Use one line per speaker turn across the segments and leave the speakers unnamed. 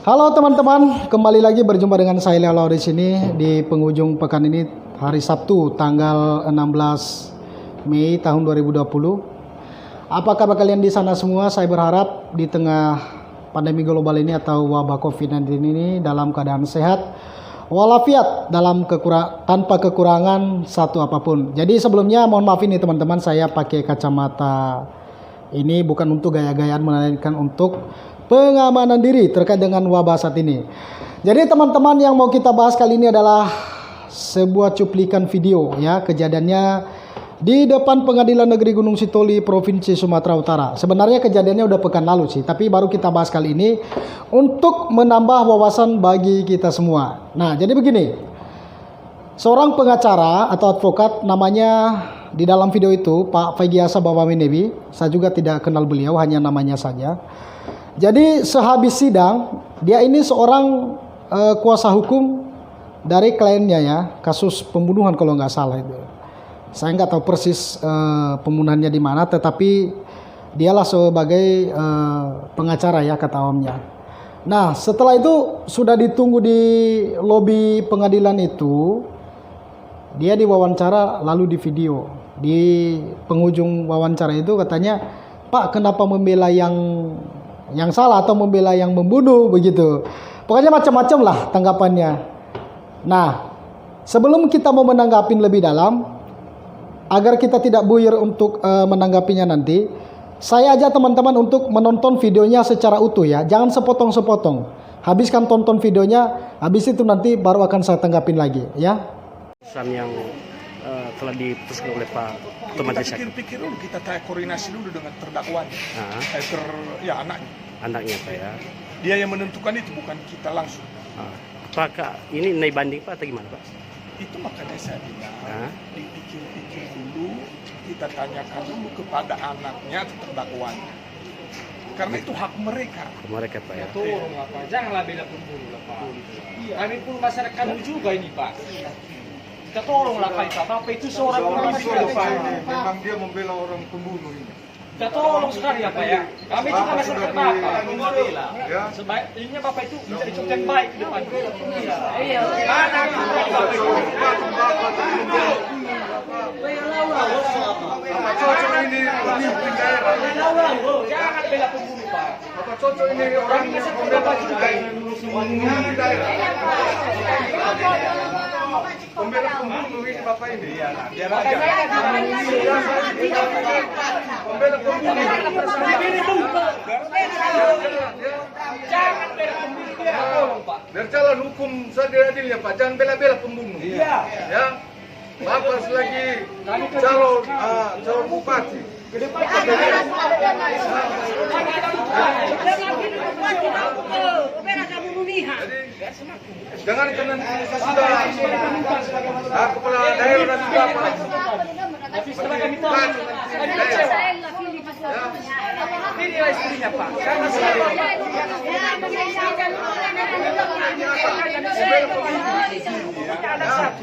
Halo teman-teman, kembali lagi berjumpa dengan saya Leo di sini di penghujung pekan ini, hari Sabtu tanggal 16 Mei tahun 2020. Apa kabar kalian di sana semua? Saya berharap di tengah pandemi global ini atau wabah COVID-19 ini dalam keadaan sehat walafiat, tanpa kekurangan satu apapun. Jadi sebelumnya mohon maaf ini teman-teman, saya pakai kacamata ini bukan untuk gaya-gayaan, melainkan untuk pengamanan diri terkait dengan wabah saat ini. Jadi teman-teman, yang mau kita bahas kali ini adalah sebuah cuplikan video ya, kejadiannya di depan Pengadilan Negeri Gunung Sitoli, Provinsi Sumatera Utara. Sebenarnya kejadiannya udah pekan lalu sih, tapi baru kita bahas kali ini untuk menambah wawasan bagi kita semua. Nah, jadi begini. Seorang pengacara atau advokat, namanya di dalam video itu Pak Fegiasa Bawamenewi. Saya juga tidak kenal beliau, hanya namanya saja. Jadi sehabis sidang, dia ini seorang kuasa hukum dari kliennya ya, kasus pembunuhan kalau nggak salah itu. Saya nggak tahu persis pembunuhannya di mana, tetapi dialah sebagai pengacara ya, kata omnya. Nah, setelah itu sudah ditunggu di lobi pengadilan itu, dia diwawancara lalu di video. Di penghujung wawancara itu katanya, "Pak, kenapa membela yang salah atau membela yang membunuh?" begitu. Pokoknya macam-macam lah tanggapannya. Nah, sebelum kita mau menanggapin lebih dalam, agar kita tidak buyar untuk menanggapinya nanti, saya ajak teman-teman untuk menonton videonya secara utuh ya. Jangan sepotong-sepotong. Habiskan tonton videonya, habis itu nanti baru akan saya tanggapin lagi ya.
Pesan yang telah diputuskan oleh Pak Ketua Majelis Hakim.
Pikir dulu, kita koordinasi dulu dengan terdakwanya,
Anaknya Pak ya.
Dia yang menentukan itu, bukan kita langsung.
Apakah ini naik banding Pak atau gimana Pak?
Itu makanya saya bilang, dipikir-pikir dulu, kita tanyakan dulu kepada anaknya atau terdakwanya. Karena itu hak mereka.
Mereka Pak ya.
Tolong lah Pak, janganlah bela pembunuh lah Pak. Kami pun masyarakat juga ini Pak. Kita tolonglah Pak, Bapak itu seorang pembunuh Pak.
Memang dia membela orang pembunuh ini.
Kita tolong sekali ya Pak ya. Kami juga masyarakat Bapak.
Ya.
Sebaiknya Bapak itu menjadi contoh yang baik ke depan. Iya. Mana Bapak itu?
Apa cocok ini pemimpin daerah?
Jangan bela pembunuh Pak.
Apa cocok ini orang yang membela pemimpin daerah? Membela pembunuh ini Bapak ini.
Biar aja.
Membela pembunuh.
Jangan bela pembunuh dia, tolong Pak.
Biar jalan hukum seadil-adilnya Pak. Jangan bela-bela pembunuh.
Iya.
Ya. Bapak selagi calon bupati. Jangan karena sudah kepala daerah dan juga Pak.
Tapi setelah kami tahu, kami kecewa. Ini istrinya Pak. Kami selalu.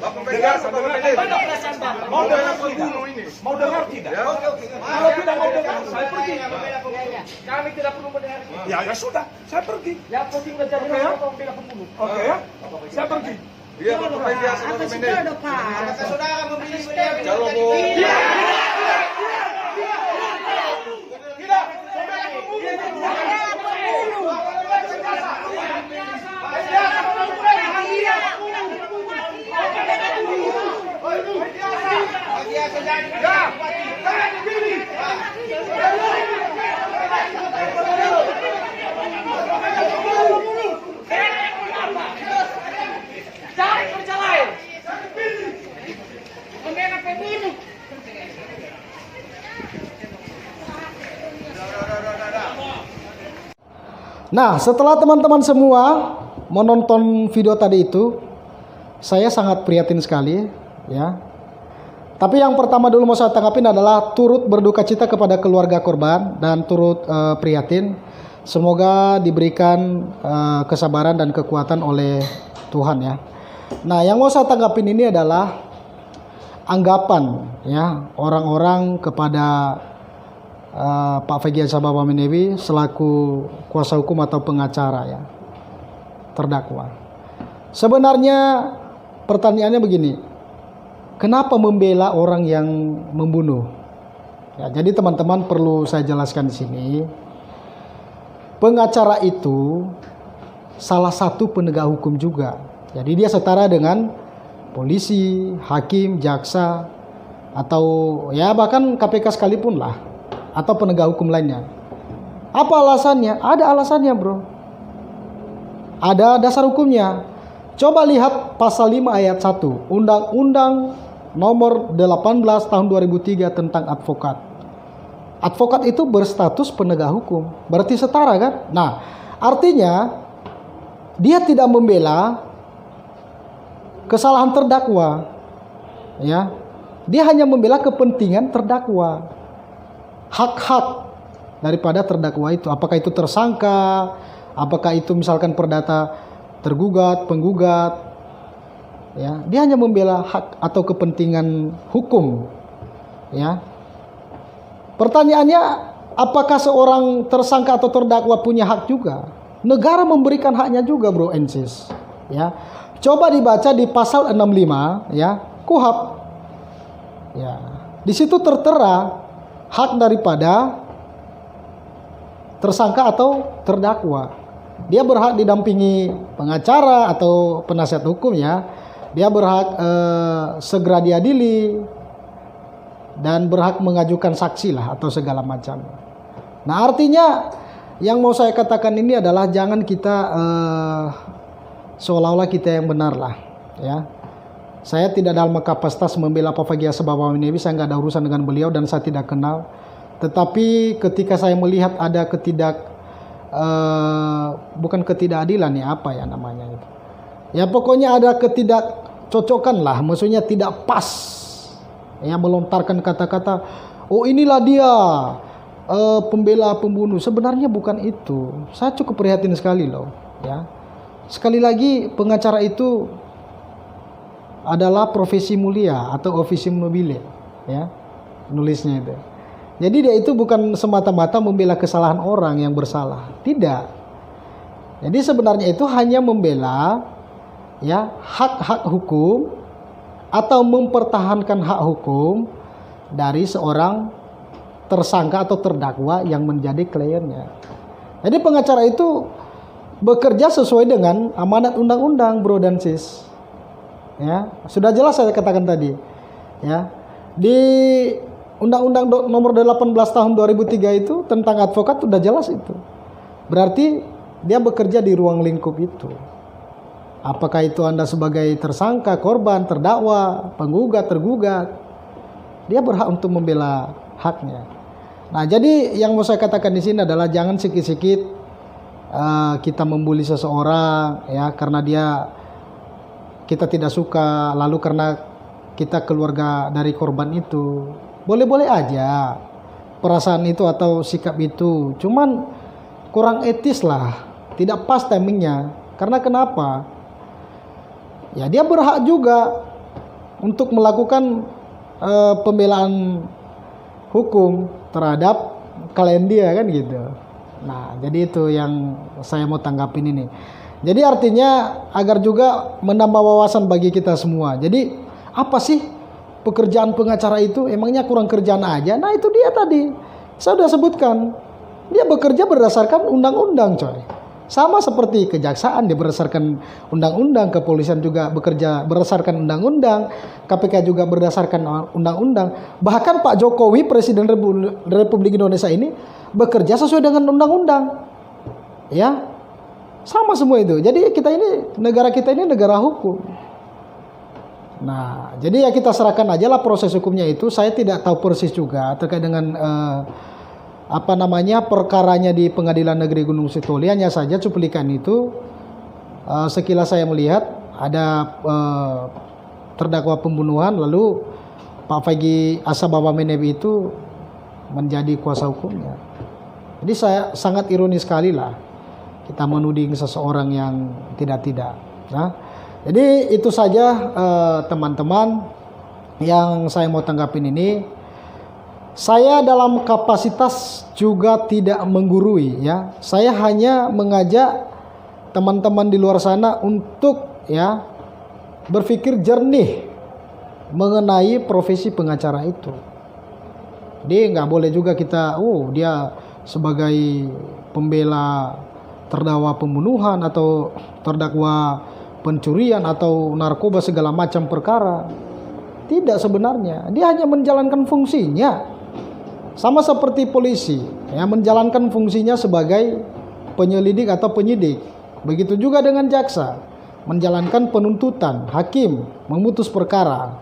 Bapak pegang sama
Mau dengar pembunuh ini? Mau dengar tidak? Kalau tidak mau dengar, saya pergi. Kami tidak perlu mendengar.
Ya sudah, saya pergi.
Yang penting menjadi orang membela pembunuh.
Oke ya, saya pergi.
Iya Bapak pegang sama Mendes.
Saudara memilih beliau.
Kalau mau
Jangan kerja lain. Membela pembunuh.
Nah, setelah teman-teman semua menonton video tadi itu, saya sangat prihatin sekali ya. Tapi yang pertama dulu mau saya tanggapin adalah turut berduka cita kepada keluarga korban dan turut prihatin. Semoga diberikan kesabaran dan kekuatan oleh Tuhan ya. Nah, yang mau saya tanggapin ini adalah anggapan ya orang-orang kepada Pak Fegiasa Bawamenewi selaku kuasa hukum atau pengacara ya. terdakwa. Sebenarnya pertanyaannya begini, kenapa membela orang yang membunuh? Ya, jadi teman-teman perlu saya jelaskan di sini. Pengacara itu salah satu penegak hukum juga. Jadi dia setara dengan polisi, hakim, jaksa, atau ya bahkan KPK sekalipun lah, atau penegak hukum lainnya. Apa alasannya? Ada alasannya, bro. Ada dasar hukumnya. Coba lihat pasal 5 ayat 1 Undang-Undang nomor 18 tahun 2003 tentang advokat. Advokat itu berstatus penegak hukum, berarti setara kan? Nah, artinya dia tidak membela kesalahan terdakwa, ya. Dia hanya membela kepentingan terdakwa, hak-hak daripada terdakwa itu. Apakah itu tersangka, apakah itu misalkan perdata tergugat, penggugat, ya. Dia hanya membela hak atau kepentingan hukum, ya. Pertanyaannya, apakah seorang tersangka atau terdakwa punya hak juga? Negara memberikan haknya juga, bro and sis, ya. Coba dibaca di pasal 65, ya, KUHP. Ya, di situ tertera hak daripada tersangka atau terdakwa. Dia berhak didampingi pengacara atau penasihat hukum, ya. Dia berhak segera diadili dan berhak mengajukan saksi lah atau segala macam. Nah, artinya yang mau saya katakan ini adalah jangan kita seolah-olah kita yang benar lah, ya. Saya tidak dalam kapasitas membela Pak Fagi Asbabawaminibi, saya nggak ada urusan dengan beliau dan saya tidak kenal. Tetapi ketika saya melihat ada bukan ketidakadilan, ya, apa ya namanya itu, ya pokoknya ada ketidakcocokan lah, maksudnya tidak pas, ya, melontarkan kata-kata, oh inilah dia pembela pembunuh. Sebenarnya bukan itu. Saya cukup prihatin sekali loh, ya. Sekali lagi, pengacara itu adalah profesi mulia atau officium nobile, ya, nulisnya itu. Jadi dia itu bukan semata-mata membela kesalahan orang yang bersalah, tidak. Jadi sebenarnya itu hanya membela, ya, hak-hak hukum atau mempertahankan hak hukum dari seorang tersangka atau terdakwa yang menjadi kliennya. Jadi pengacara itu bekerja sesuai dengan amanat undang-undang, bro dan sis. Ya, sudah jelas saya katakan tadi, ya. Di Undang-Undang nomor 18 tahun 2003 itu tentang advokat sudah jelas itu. Berarti dia bekerja di ruang lingkup itu. Apakah itu Anda sebagai tersangka, korban, terdakwa, penggugat, tergugat, dia berhak untuk membela haknya. Nah, jadi yang mau saya katakan di sini adalah jangan sikit-sikit kita membuli seseorang, ya, karena kita tidak suka, lalu karena kita keluarga dari korban itu. Boleh-boleh aja perasaan itu atau sikap itu, cuman kurang etis lah, tidak pas timingnya. Karena kenapa? Ya, dia berhak juga untuk melakukan pembelaan hukum terhadap klien dia, kan gitu. Nah, jadi itu yang saya mau tanggapin ini. Jadi artinya agar juga menambah wawasan bagi kita semua. Jadi apa sih pekerjaan pengacara itu? Emangnya kurang kerjaan aja? Nah, itu dia tadi. Saya sudah sebutkan. Dia bekerja berdasarkan undang-undang, coy. Sama seperti kejaksaan, dia berdasarkan undang-undang. Kepolisian juga bekerja berdasarkan undang-undang. KPK juga berdasarkan undang-undang. Bahkan Pak Jokowi, Presiden Republik Indonesia ini, bekerja sesuai dengan undang-undang. Ya, sama semua itu. Jadi negara kita ini negara hukum. Nah, jadi ya kita serahkan aja lah proses hukumnya itu. Saya tidak tahu persis juga terkait dengan perkaranya di Pengadilan Negeri Gunung Sitoli. Hanya saja cuplikan itu sekilas saya melihat ada terdakwa pembunuhan, lalu Pak Fagi Asbabawaminibi itu menjadi kuasa hukumnya. Jadi saya sangat ironis sekali lah kita menuding seseorang yang tidak-tidak. Nah, jadi itu saja teman-teman yang saya mau tanggapin ini. Saya dalam kapasitas juga tidak menggurui, ya. Saya hanya mengajak teman-teman di luar sana untuk ya berpikir jernih mengenai profesi pengacara itu. Dia nggak boleh juga kita, dia sebagai pembela terdakwa pembunuhan atau terdakwa pencurian atau narkoba segala macam perkara. Tidak, sebenarnya dia hanya menjalankan fungsinya sama seperti polisi ya, menjalankan fungsinya sebagai penyelidik atau penyidik. Begitu juga dengan jaksa, menjalankan penuntutan, hakim memutus perkara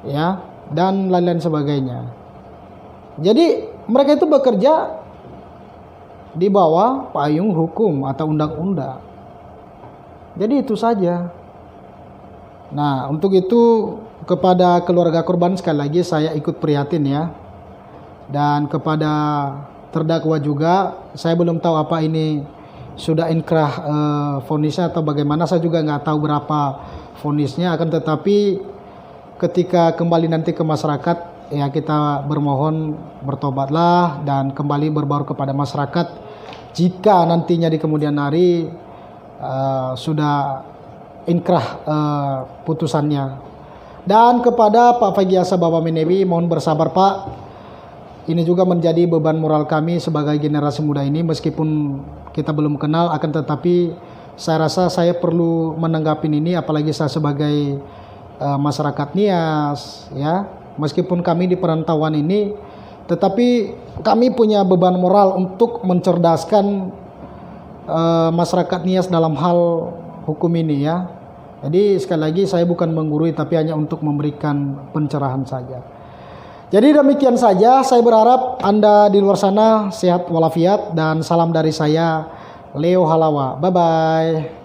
ya, dan lain-lain sebagainya. Jadi mereka itu bekerja di bawah payung hukum atau undang-undang. Jadi itu saja. Nah, untuk itu kepada keluarga korban sekali lagi saya ikut prihatin ya. Dan kepada terdakwa juga, saya belum tahu apa ini sudah inkrah vonisnya atau bagaimana, saya juga nggak tahu berapa vonisnya. Akan tetapi ketika kembali nanti ke masyarakat ya, kita bermohon bertobatlah dan kembali berbaur kepada masyarakat jika nantinya di kemudian hari sudah inkrah putusannya. Dan kepada Pak Fagiasa Bapak Menewi, mohon bersabar Pak. Ini juga menjadi beban moral kami sebagai generasi muda ini, meskipun kita belum kenal, akan tetapi saya rasa saya perlu menanggapi ini, apalagi saya sebagai masyarakat Nias ya. Meskipun kami di perantauan ini, tetapi kami punya beban moral untuk mencerdaskan masyarakat Nias dalam hal hukum ini ya. Jadi sekali lagi saya bukan menggurui, tapi hanya untuk memberikan pencerahan saja. Jadi demikian saja, saya berharap Anda di luar sana sehat walafiat, dan salam dari saya Leo Halawa. Bye bye.